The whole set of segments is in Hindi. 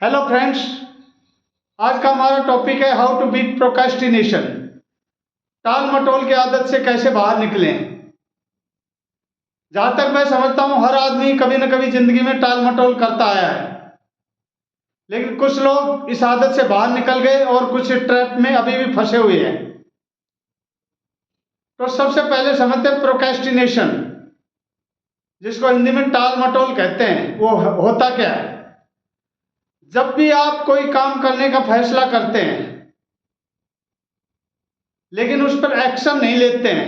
हेलो फ्रेंड्स, आज का हमारा टॉपिक है हाउ टू बीट प्रोक्रेस्टिनेशन। टाल मटोल की आदत से कैसे बाहर निकलें। जहां तक मैं समझता हूं हर आदमी कभी न कभी जिंदगी में टाल मटोल करता आया है, लेकिन कुछ लोग इस आदत से बाहर निकल गए और कुछ ट्रैप में अभी भी फंसे हुए हैं। तो सबसे पहले समझते हैं प्रोक्रेस्टिनेशन, जिसको हिंदी में टाल मटोल कहते हैं। वो होता क्या है? जब भी आप कोई काम करने का फैसला करते हैं लेकिन उस पर एक्शन नहीं लेते हैं,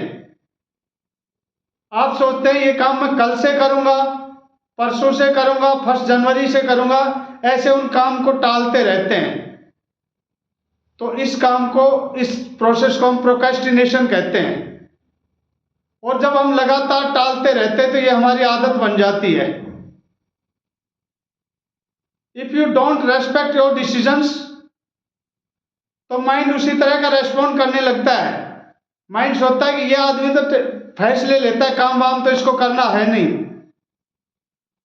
आप सोचते हैं ये काम मैं कल से करूंगा, परसों से करूंगा, 1 जनवरी से करूंगा, ऐसे उन काम को टालते रहते हैं। तो इस प्रोसेस को हम प्रोक्रेस्टिनेशन कहते हैं। और जब हम लगातार टालते रहते हैं तो ये हमारी आदत बन जाती है। If you don't respect your decisions, तो माइंड उसी तरह का रेस्पॉन्ड करने लगता है। माइंड सोचता है कि ये आदमी तो फैसले लेता है, काम वाम तो इसको करना है नहीं,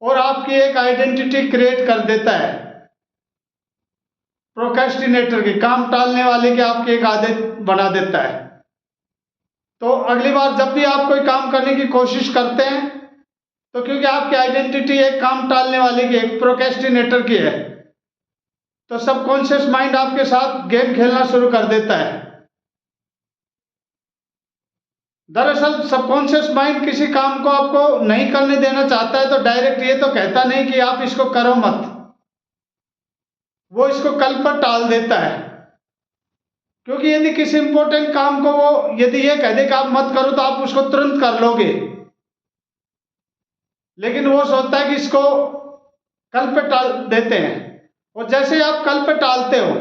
और आपकी एक आइडेंटिटी क्रिएट कर देता है। प्रोक्रेस्टिनेटर की, काम टालने वाले की आपकी एक आदत बना देता है। तो अगली बार जब भी आप कोई काम करने की कोशिश करते हैं, तो क्योंकि आपकी आइडेंटिटी एक काम टालने वाले की, एक प्रोक्रेस्टिनेटर की है, तो सबकॉन्शियस माइंड आपके साथ गेम खेलना शुरू कर देता है। दरअसल सबकॉन्शियस माइंड किसी काम को आपको नहीं करने देना चाहता है तो डायरेक्ट ये तो कहता नहीं कि आप इसको करो मत, वो इसको कल पर टाल देता है। क्योंकि यदि किसी इंपॉर्टेंट काम को वो यदि ये कह दे कि आप मत करो, तो आप उसको तुरंत कर लोगे, लेकिन वो सोचता है कि इसको कल पे टाल देते हैं। और जैसे ही आप कल पे टालते हो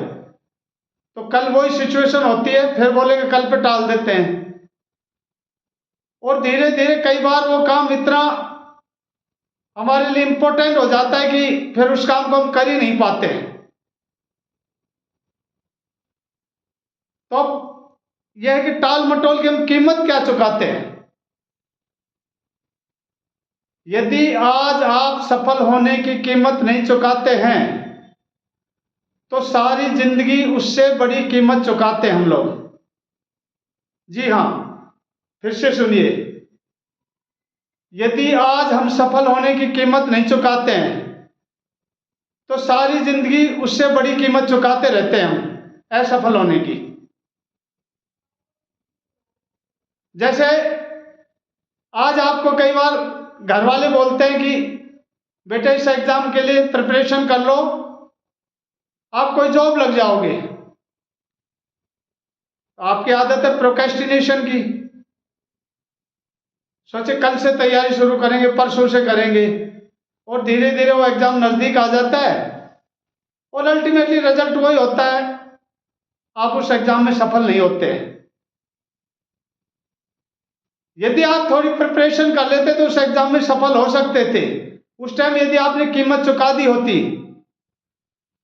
तो कल वही सिचुएशन होती है, फिर बोलेंगे कल पे टाल देते हैं, और धीरे धीरे कई बार वो काम इतना हमारे लिए इंपॉर्टेंट हो जाता है कि फिर उस काम को हम कर ही नहीं पाते हैं। तो यह है कि टाल मटोल की हम कीमत क्या चुकाते हैं। यदि आज आप सफल होने की कीमत नहीं चुकाते हैं तो सारी जिंदगी उससे बड़ी कीमत चुकाते हैं हम लोग। जी हाँ, फिर से सुनिए, यदि आज हम सफल होने की कीमत नहीं चुकाते हैं तो सारी जिंदगी उससे बड़ी कीमत चुकाते रहते हैं हम असफल होने की। जैसे आज आपको कई बार घर वाले बोलते हैं कि बेटे इस एग्जाम के लिए प्रिपरेशन कर लो, आप कोई जॉब लग जाओगे। आपकी आदत है प्रोक्रेस्टिनेशन की, सोचे कल से तैयारी शुरू करेंगे, परसों से करेंगे, और धीरे धीरे वो एग्जाम नजदीक आ जाता है और अल्टीमेटली रिजल्ट वही होता है, आप उस एग्जाम में सफल नहीं होते हैं। यदि आप थोड़ी प्रिपरेशन कर लेते तो उस एग्जाम में सफल हो सकते थे। उस टाइम यदि आपने कीमत चुका दी होती,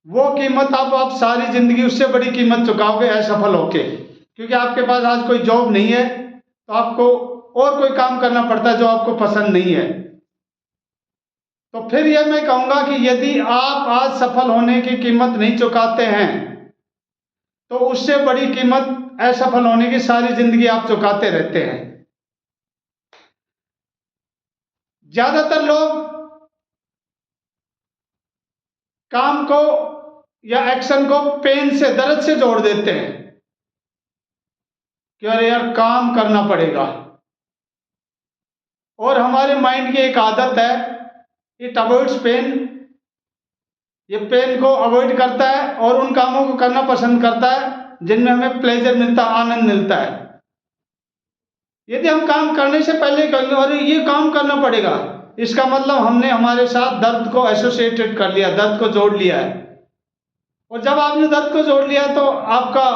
वो कीमत आप सारी जिंदगी उससे बड़ी कीमत चुकाओगे असफल होके। क्योंकि आपके पास आज कोई जॉब नहीं है तो आपको और कोई काम करना पड़ता है जो आपको पसंद नहीं है। तो फिर यह मैं कहूंगा कि यदि आप आज सफल होने की कीमत नहीं चुकाते हैं तो उससे बड़ी कीमत असफल होने की सारी जिंदगी आप चुकाते रहते हैं। ज्यादातर लोग काम को या एक्शन को पेन से, दर्द से जोड़ देते हैं कि अरे यार काम करना पड़ेगा। और हमारे माइंड की एक आदत है, इट अवॉइड्स पेन, ये पेन को अवॉइड करता है और उन कामों को करना पसंद करता है जिनमें हमें प्लेजर मिलता है, आनंद मिलता है। यदि हम काम करने से पहले कहेंगे अरे ये काम करना पड़ेगा, इसका मतलब हमने हमारे साथ दर्द को एसोसिएटेड कर लिया, दर्द को जोड़ लिया है। और जब आपने दर्द को जोड़ लिया तो आपका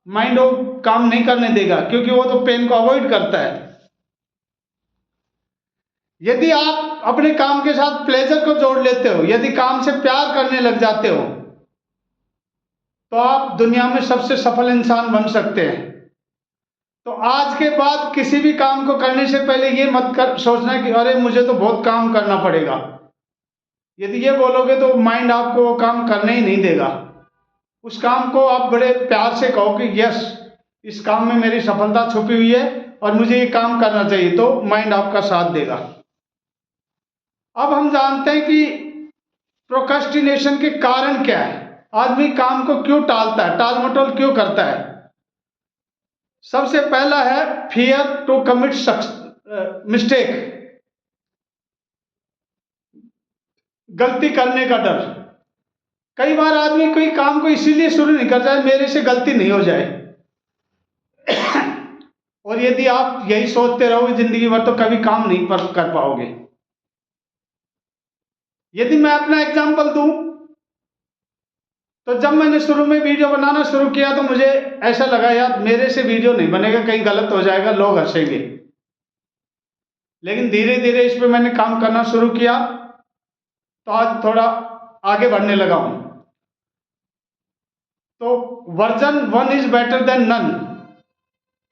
माइंड वो काम नहीं करने देगा, क्योंकि वो तो पेन को अवॉइड करता है। यदि आप अपने काम के साथ प्लेजर को जोड़ लेते हो, यदि काम से प्यार करने लग जाते हो, तो आप दुनिया में सबसे सफल इंसान बन सकते हैं। तो आज के बाद किसी भी काम को करने से पहले ये मत सोचना कि अरे मुझे तो बहुत काम करना पड़ेगा, यदि ये बोलोगे तो माइंड आपको वो काम करने ही नहीं देगा। उस काम को आप बड़े प्यार से कहो कि यस, इस काम में मेरी सफलता छुपी हुई है और मुझे ये काम करना चाहिए, तो माइंड आपका साथ देगा। अब हम जानते हैं कि प्रोक्रेस्टिनेशन के कारण क्या है, आदमी काम को क्यों टालता है, टाल मटोल क्यों करता है। सबसे पहला है फियर टू कमिट मिस्टेक, गलती करने का डर। कई बार आदमी कोई काम को इसीलिए शुरू नहीं करता है मेरे से गलती नहीं हो जाए। और यदि आप यही सोचते रहोगे जिंदगी भर तो कभी काम नहीं कर पाओगे। यदि मैं अपना एग्जांपल दूं तो जब मैंने शुरू में वीडियो बनाना शुरू किया तो मुझे ऐसा लगा यार मेरे से वीडियो नहीं बनेगा, कहीं गलत हो जाएगा, लोग हंसेंगे। लेकिन धीरे धीरे इस पे मैंने काम करना शुरू किया तो आज थोड़ा आगे बढ़ने लगा हूं। तो version 1 is better than none.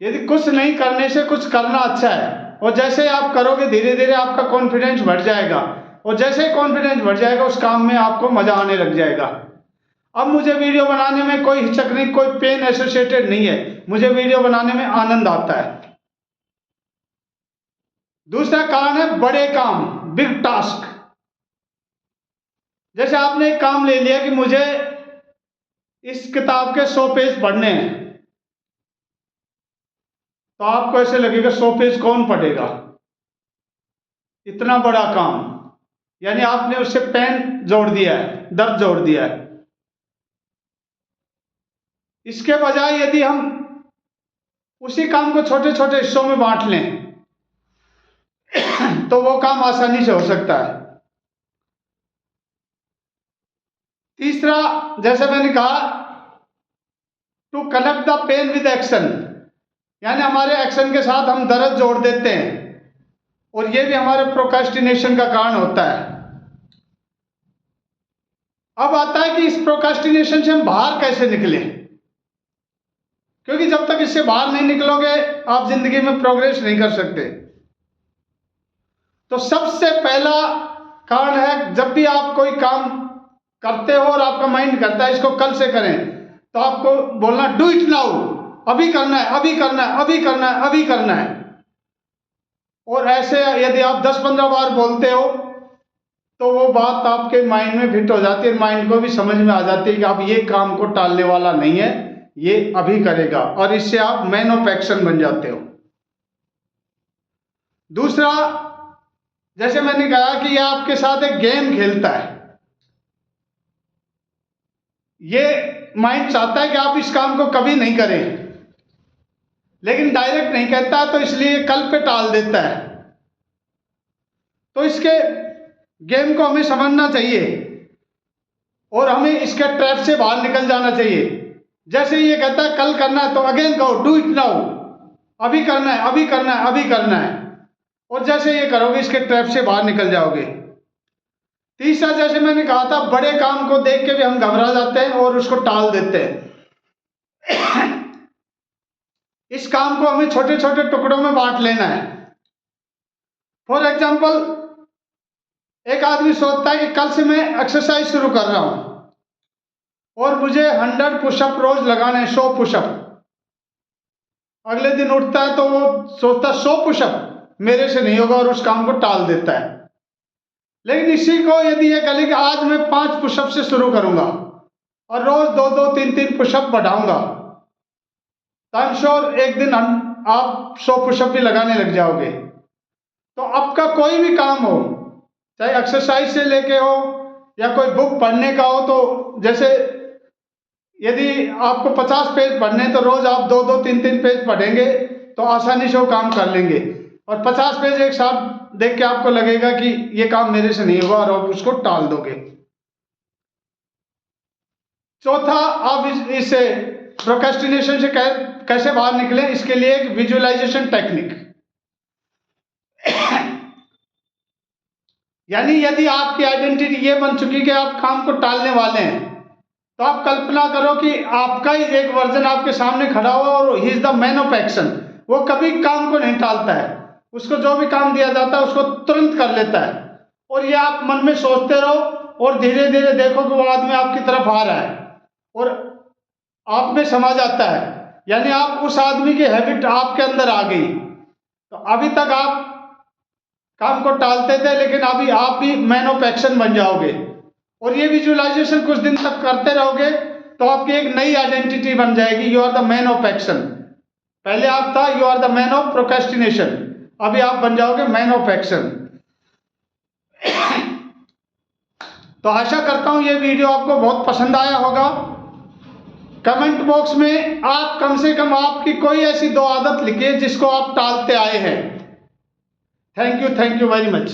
यदि कुछ नहीं करने से कुछ करना अच्छा है, और जैसे आप करोगे धीरे धीरे आपका कॉन्फिडेंस बढ़ जाएगा, और जैसे ही कॉन्फिडेंस बढ़ जाएगा उस काम में आपको मजा आने लग जाएगा। अब मुझे वीडियो बनाने में कोई हिचक नहीं, कोई पेन एसोसिएटेड नहीं है, मुझे वीडियो बनाने में आनंद आता है। दूसरा कारण है बड़े काम, बिग टास्क। जैसे आपने एक काम ले लिया कि मुझे इस किताब के 100 पेज पढ़ने हैं, तो आपको ऐसे लगेगा 100 पेज कौन पढ़ेगा, इतना बड़ा काम। यानी आपने उससे पेन जोड़ दिया है, दर्द जोड़ दिया है। इसके बजाय यदि हम उसी काम को छोटे छोटे हिस्सों में बांट लें तो वो काम आसानी से हो सकता है। तीसरा, जैसे मैंने कहा, to connect the pain with action, यानी हमारे एक्शन के साथ हम दर्द जोड़ देते हैं, और ये भी हमारे प्रोक्रेस्टिनेशन का कारण होता है। अब आता है कि इस प्रोक्रेस्टिनेशन से हम बाहर कैसे निकलें, क्योंकि जब तक इससे बाहर नहीं निकलोगे आप जिंदगी में प्रोग्रेस नहीं कर सकते। तो सबसे पहला कारण है, जब भी आप कोई काम करते हो और आपका माइंड करता है इसको कल से करें, तो आपको बोलना डू इट नाउ, अभी करना है, अभी करना है, अभी करना है, अभी करना है। और ऐसे यदि आप 10-15 बार बोलते हो तो वो बात आपके माइंड में फिट हो जाती है, माइंड को भी समझ में आ जाती है कि अब ये काम को टालने वाला नहीं है, ये अभी करेगा, और इससे आप मैन ऑफ एक्शन बन जाते हो। दूसरा, जैसे मैंने कहा कि ये आपके साथ एक गेम खेलता है, ये माइंड चाहता है कि आप इस काम को कभी नहीं करें, लेकिन डायरेक्ट नहीं कहता, तो इसलिए कल पे टाल देता है। तो इसके गेम को हमें समझना चाहिए और हमें इसके ट्रैप से बाहर निकल जाना चाहिए। जैसे ये कहता है कल करना है तो अगेन कहो डू इट नाउ, अभी करना है, अभी करना है, अभी करना है, और जैसे ये करोगे इसके ट्रैप से बाहर निकल जाओगे। तीसरा, जैसे मैंने कहा था, बड़े काम को देख के भी हम घबरा जाते हैं और उसको टाल देते हैं। इस काम को हमें छोटे छोटे टुकड़ों में बांट लेना है। फॉर एग्जाम्पल, एक आदमी सोचता है कि कल से मैं एक्सरसाइज शुरू कर रहा हूं और मुझे 100 पुशअप रोज लगाने हैं, 100 पुशअप। अगले दिन उठता है तो वो सोचता 100 पुशअप मेरे से नहीं होगा और उस काम को टाल देता है। लेकिन इसी को यदि ये कहे कि आज मैं 5 पुशअप से शुरू करूंगा और रोज 2-2, 3-3 पुशअप बढ़ाऊंगा, तो आई एम श्योर एक दिन आप 100 पुशअप भी लगाने लग जाओगे। तो आपका कोई भी काम हो, चाहे एक्सरसाइज से लेके हो या कोई बुक पढ़ने का हो, तो जैसे यदि आपको 50 पेज पढ़ने तो रोज आप 2-2, 3-3 पेज पढ़ेंगे तो आसानी से वो काम कर लेंगे। और 50 पेज एक साथ देख के आपको लगेगा कि ये काम मेरे से नहीं होगा और आप उसको टाल दोगे। चौथा, आप इससे प्रोक्रेस्टिनेशन से कैसे बाहर निकले, इसके लिए एक विजुअलाइजेशन टेक्निक। यानी यदि आपकी आइडेंटिटी ये बन चुकी कि आप काम को टालने वाले हैं, तो आप कल्पना करो कि आपका ही एक वर्जन आपके सामने खड़ा हुआ और he is the man of action. वो कभी काम को नहीं टालता है, उसको जो भी काम दिया जाता है उसको तुरंत कर लेता है। और ये आप मन में सोचते रहो और धीरे धीरे देखो कि वो आदमी आपकी तरफ आ रहा है और आप में समा जाता है, यानी आप उस आदमी की हैबिट आपके अंदर आ गई। तो अभी तक आप काम को टालते थे, लेकिन अभी आप भी मैन ऑफ एक्शन बन जाओगे और ये विजुअलाइजेशन कुछ दिन तक करते रहोगे तो आपकी एक नई आइडेंटिटी बन जाएगी। You are the man of action. पहले आप था you are the man of procrastination, अभी आप बन जाओगे मैन ऑफ एक्शन। तो आशा करता हूं ये वीडियो आपको बहुत पसंद आया होगा। कमेंट बॉक्स में आप कम से कम आपकी कोई ऐसी 2 आदत लिखिए जिसको आप टालते आए हैं। Thank you very much.